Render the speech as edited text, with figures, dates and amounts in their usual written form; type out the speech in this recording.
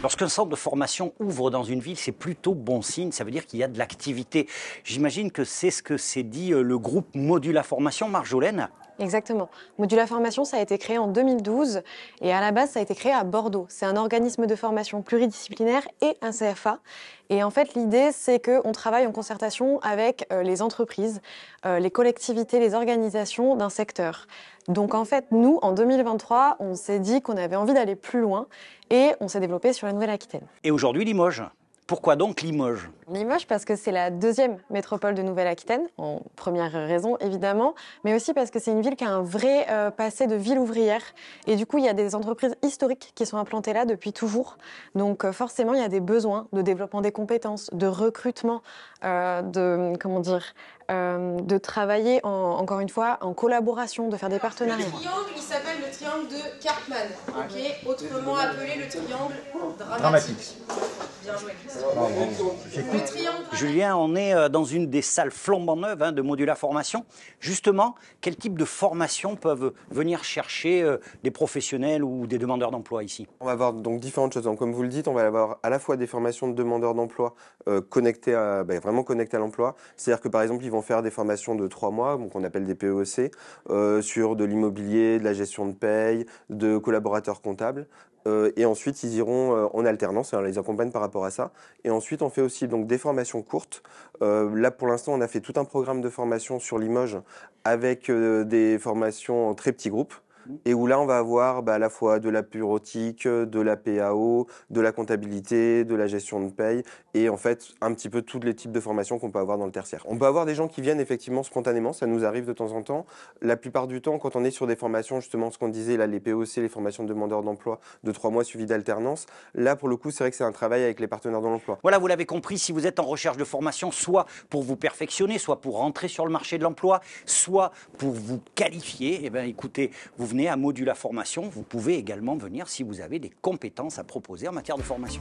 Lorsqu'un centre de formation ouvre dans une ville, c'est plutôt bon signe, ça veut dire qu'il y a de l'activité. J'imagine que c'est ce que s'est dit le groupe Modula Formation, Marjolaine. Exactement. Modula Formation, ça a été créé en 2012 et à la base, ça a été créé à Bordeaux. C'est un organisme de formation pluridisciplinaire et un CFA. Et en fait, l'idée, c'est qu'on travaille en concertation avec les entreprises, les collectivités, les organisations d'un secteur. Donc en fait, nous, en 2023, on s'est dit qu'on avait envie d'aller plus loin et on s'est développé sur la Nouvelle-Aquitaine. Et aujourd'hui, Limoges. Pourquoi donc Limoges? Limoges parce que c'est la deuxième métropole de Nouvelle-Aquitaine, en première raison évidemment, mais aussi parce que c'est une ville qui a un vrai passé de ville ouvrière. Et du coup, il y a des entreprises historiques qui sont implantées là depuis toujours. Donc forcément, il y a des besoins de développement des compétences, de recrutement, de travailler encore une fois en collaboration, de faire des partenariats. Le triangle, il s'appelle le triangle de Karpman, autrement appelé le triangle dramatique. Bien joué. Le triangle... Julien, on est dans une des salles flambant neuves de Modula Formation. Justement, quel type de formation peuvent venir chercher des professionnels ou des demandeurs d'emploi ici? On va avoir donc différentes choses. Donc, comme vous le dites, on va avoir à la fois des formations de demandeurs d'emploi vraiment connectées à l'emploi. C'est-à-dire que par exemple, ils vont faire des formations de 3 mois, donc on appelle des PEC, sur de l'immobilier, de la gestion de paye, de collaborateurs comptables. Et ensuite, ils iront en alternance, on les accompagne par rapport à ça. Et ensuite, on fait aussi donc, des formations courtes. Là, pour l'instant, on a fait tout un programme de formation sur Limoges avec des formations en très petits groupes. Et où là, on va avoir à la fois de la bureautique, de la PAO, de la comptabilité, de la gestion de paye et en fait, un petit peu tous les types de formations qu'on peut avoir dans le tertiaire. On peut avoir des gens qui viennent effectivement spontanément, ça nous arrive de temps en temps. La plupart du temps, quand on est sur des formations, justement, ce qu'on disait, là, les POC, les formations de demandeurs d'emploi de 3 mois suivies d'alternance, là, pour le coup, c'est vrai que c'est un travail avec les partenaires de l'emploi. Voilà, vous l'avez compris, si vous êtes en recherche de formation, soit pour vous perfectionner, soit pour rentrer sur le marché de l'emploi, soit pour vous qualifier, eh bien, écoutez, vous venez à Modula Formation, vous pouvez également venir si vous avez des compétences à proposer en matière de formation.